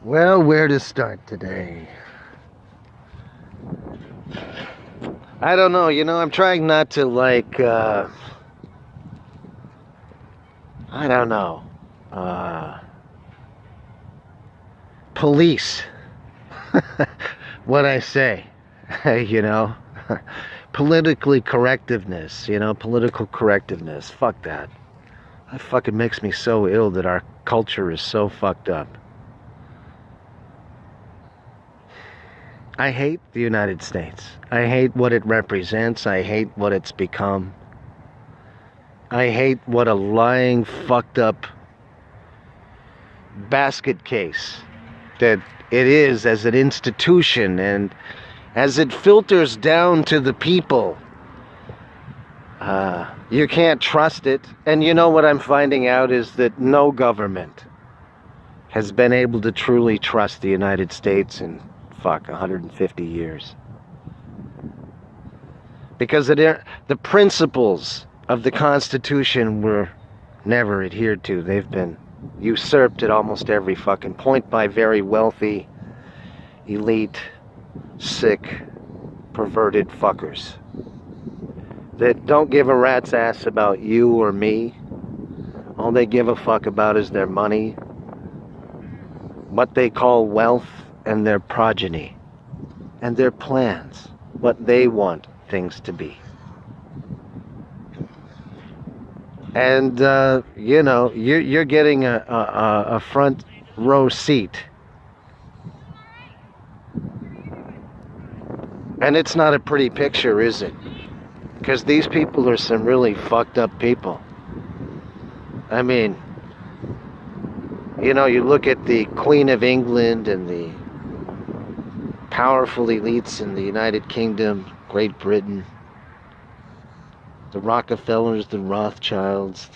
Well, where to start today? I don't know, I'm trying not to I don't know, uh, police what I say, you know? Politically correctiveness, political correctiveness. Fuck that. That fucking makes me so ill that our culture is so fucked up. I hate the United States. I hate what it represents. I hate what it's become. I hate what a lying, fucked up basket case that it is as an institution, and as it filters down to the people. You can't trust it. And you know what I'm finding out is that no government has been able to truly trust the United States in 150 years. Because the principles of the Constitution were never adhered to. They've been usurped at almost every fucking point by very wealthy, elite, sick, perverted fuckers that don't give a rat's ass about you or me. All they give a fuck about is their money, what they call wealth, and their progeny, and their plans, what they want things to be. And, you're getting a front row seat. And it's not a pretty picture, is it? Because these people are some really fucked up people. I mean, you look at the Queen of England and the powerful elites in the United Kingdom, Great Britain, the Rockefellers, the Rothschilds.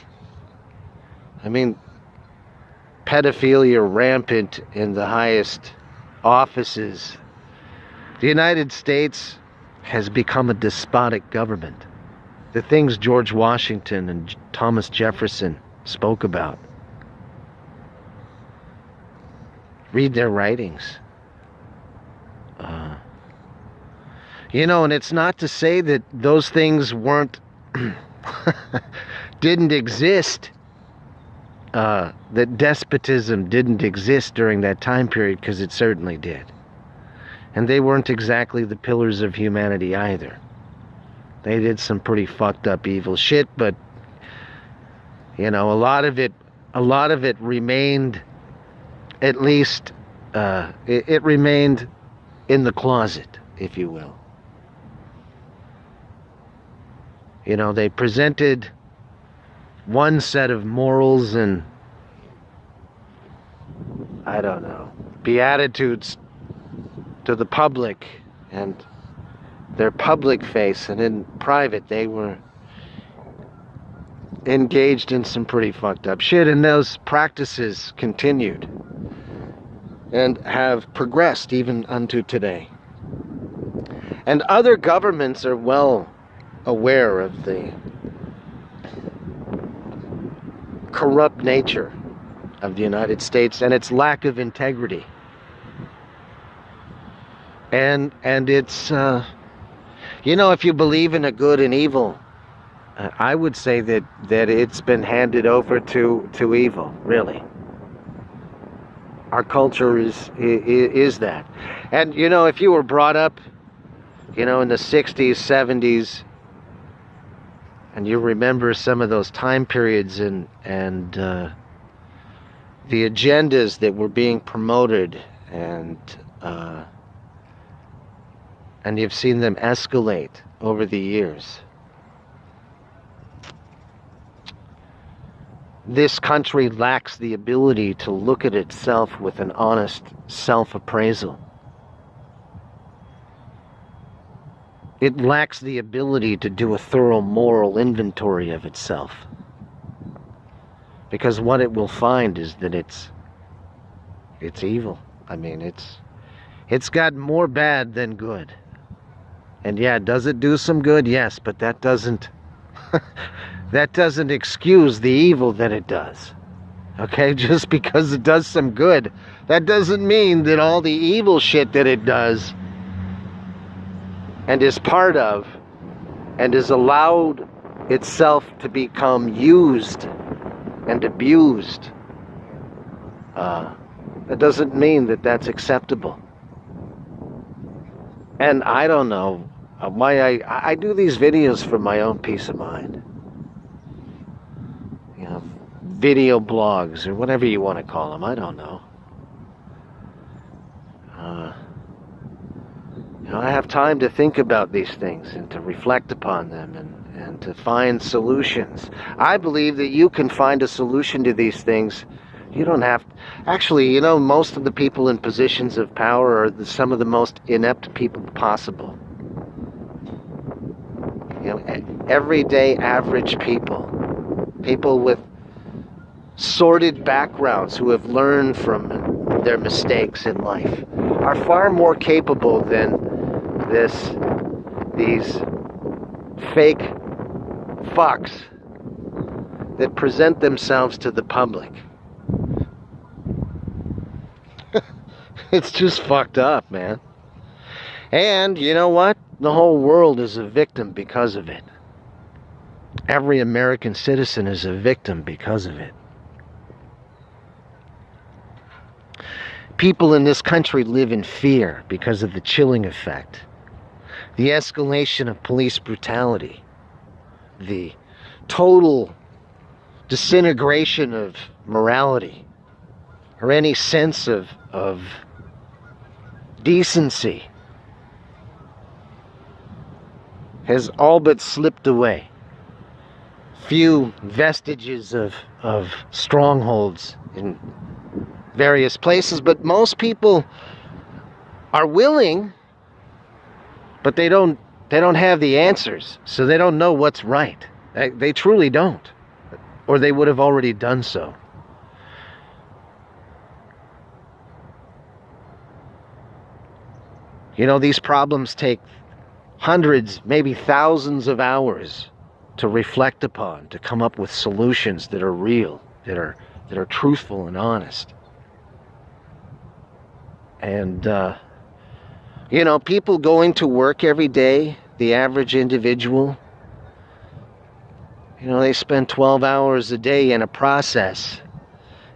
I mean, pedophilia rampant in the highest offices. The United States has become a despotic government. The things George Washington and Thomas Jefferson spoke about. Read their writings. And it's not to say that those things didn't exist, that despotism didn't exist during that time period, because it certainly did. And they weren't exactly the pillars of humanity either. They did some pretty fucked up evil shit, but a lot of it remained, at least it remained in the closet, if you will. They presented one set of morals and, I don't know, beatitudes to the public and their public face, and in private they were engaged in some pretty fucked up shit, and those practices continued and have progressed even unto today. And other governments are well aware of the corrupt nature of the United States and its lack of integrity. And it's, if you believe in a good and evil, I would say that it's been handed over to evil, really. Our culture is that. And, if you were brought up, in the 60s, 70s, and you remember some of those time periods and the agendas that were being promoted, and you've seen them escalate over the years. This country lacks the ability to look at itself with an honest self-appraisal. It lacks the ability to do a thorough moral inventory of itself. Because what it will find is that it's evil. I mean, it's got more bad than good. And yeah, does it do some good? Yes, but that doesn't excuse the evil that it does. Okay, just because it does some good, that doesn't mean that all the evil shit that it does and is part of and is allowed itself to become used and abused, that doesn't mean that that's acceptable. And I don't know why I do these videos for my own peace of mind. You know, video blogs or whatever you want to call them. I don't know. You know, I have time to think about these things and to reflect upon them and to find solutions. I believe that you can find a solution to these things. You don't have to. Actually, you know, most of the people in positions of power are some of the most inept people possible. You know, everyday average people. People with sordid backgrounds who have learned from their mistakes in life are far more capable than these fake fucks that present themselves to the public. It's just fucked up, man. And you know what? The whole world is a victim because of it. Every American citizen is a victim because of it. People in this country live in fear because of the chilling effect, the escalation of police brutality, the total disintegration of morality, or any sense of decency has all but slipped away. Few vestiges of strongholds in various places, but most people are willing, but they don't have the answers, so they don't know what's right. They truly don't, or they would have already done so. You know, these problems take hundreds, maybe thousands of hours to reflect upon, to come up with solutions that are real, that are truthful and honest. And, you know, people going to work every day, the average individual, you know, they spend 12 hours a day in a process.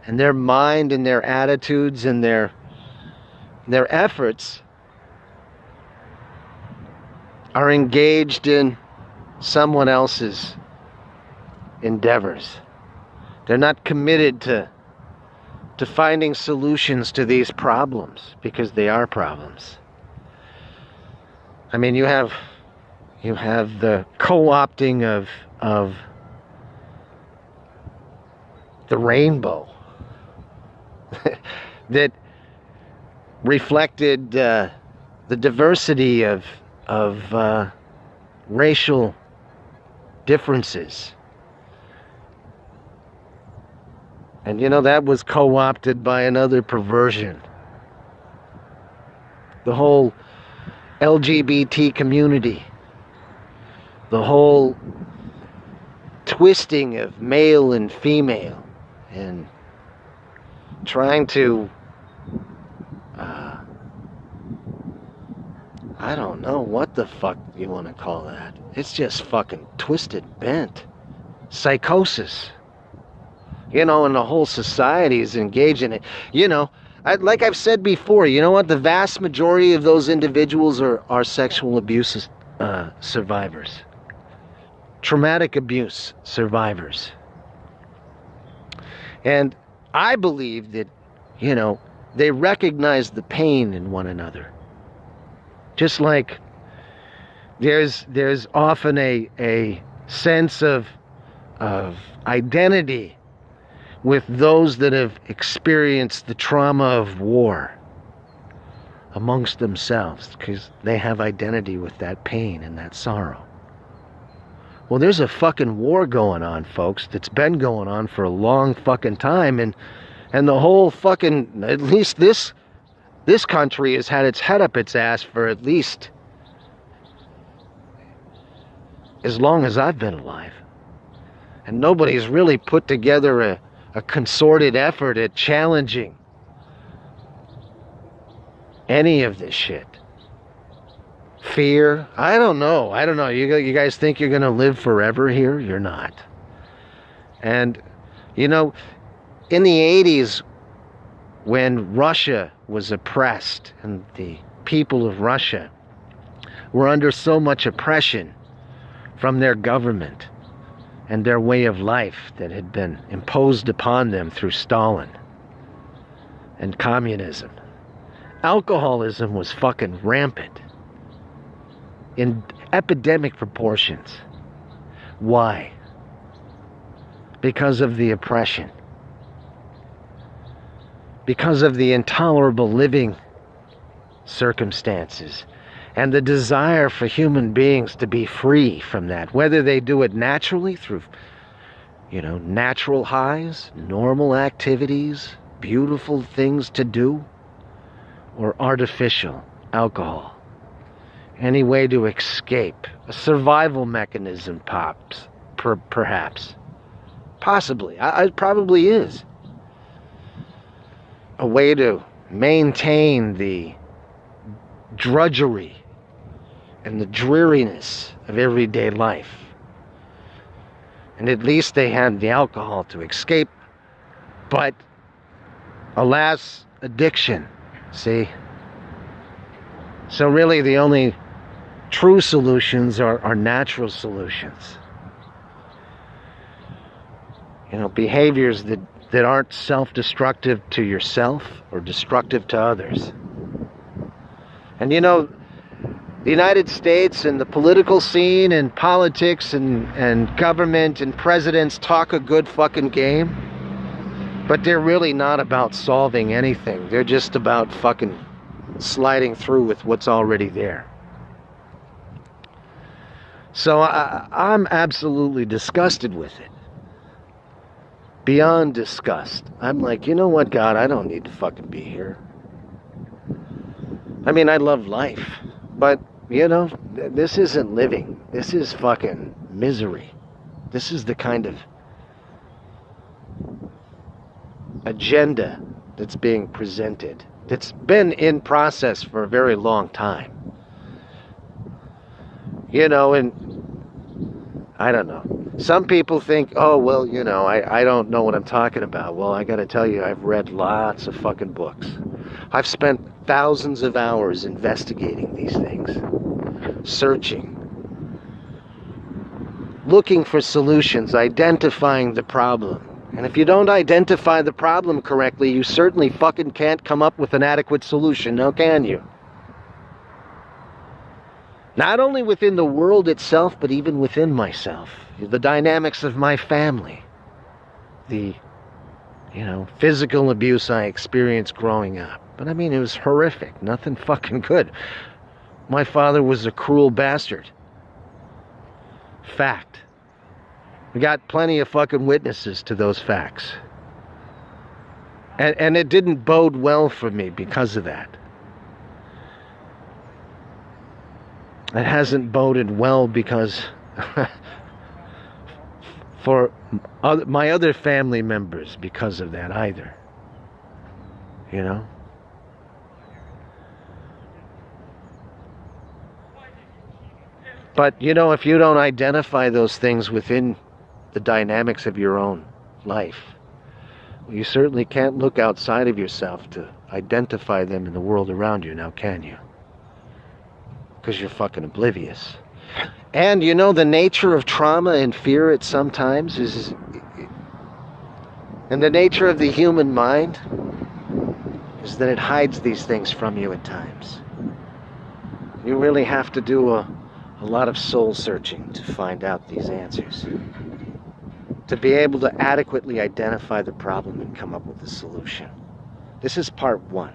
And their mind and their attitudes and their efforts are engaged in someone else's endeavors. They're not committed to finding solutions to these problems, because they are problems. I mean, you have the co-opting of the rainbow that reflected the diversity of racial differences. And you know, that was co-opted by another perversion. The whole LGBT community, the whole twisting of male and female, and trying to I don't know what the fuck you want to call that. It's just fucking twisted, bent. Psychosis. You know, and the whole society is engaged in it. You know, like I've said before, you know what? The vast majority of those individuals are sexual abuse survivors. Traumatic abuse survivors. And I believe that, you know, they recognize the pain in one another. Just like there's often a sense of identity with those that have experienced the trauma of war amongst themselves, because they have identity with that pain and that sorrow. Well, there's a fucking war going on, folks, that's been going on for a long fucking time, and the whole fucking, at least this country has had its head up its ass for at least as long as I've been alive. And nobody's really put together a concerted effort at challenging any of this shit. Fear? I don't know. You guys think you're going to live forever here? You're not. And, you know, in the 80s, when Russia was oppressed and the people of Russia were under so much oppression from their government and their way of life that had been imposed upon them through Stalin and communism, alcoholism was fucking rampant in epidemic proportions. Why? Because of the oppression. Because of the intolerable living circumstances and the desire for human beings to be free from that, whether they do it naturally through, natural highs, normal activities, beautiful things to do, or artificial alcohol. Any way to escape, a survival mechanism, perhaps. Possibly. It probably is. A way to maintain the drudgery and the dreariness of everyday life. And at least they had the alcohol to escape. But, alas, addiction. See? So really the only true solutions are natural solutions. Behaviors that aren't self-destructive to yourself or destructive to others. And the United States and the political scene and politics and government and presidents talk a good fucking game, but they're really not about solving anything. They're just about fucking sliding through with what's already there. So I'm absolutely disgusted with it. Beyond disgust. I'm like, you know what, God, I don't need to fucking be here. I mean, I love life, but, this isn't living. This is fucking misery. This is the kind of agenda that's being presented, that's been in process for a very long time. And I don't know. Some people think, oh, well, I don't know what I'm talking about. Well, I gotta tell you, I've read lots of fucking books. I've spent thousands of hours investigating these things, searching, looking for solutions, identifying the problem. And if you don't identify the problem correctly, you certainly fucking can't come up with an adequate solution, now can you? Not only within the world itself, but even within myself. The dynamics of my family. The, physical abuse I experienced growing up. But I mean, it was horrific. Nothing fucking good. My father was a cruel bastard. Fact. We got plenty of fucking witnesses to those facts. And it didn't bode well for me because of that. It hasn't boded well because for my other family members because of that either. But, if you don't identify those things within the dynamics of your own life, you certainly can't look outside of yourself to identify them in the world around you, now can you? Because you're fucking oblivious. And the nature of trauma and fear at sometimes is, and the nature of the human mind is that it hides these things from you at times. You really have to do a lot of soul searching to find out these answers. To be able to adequately identify the problem and come up with a solution. This is part one.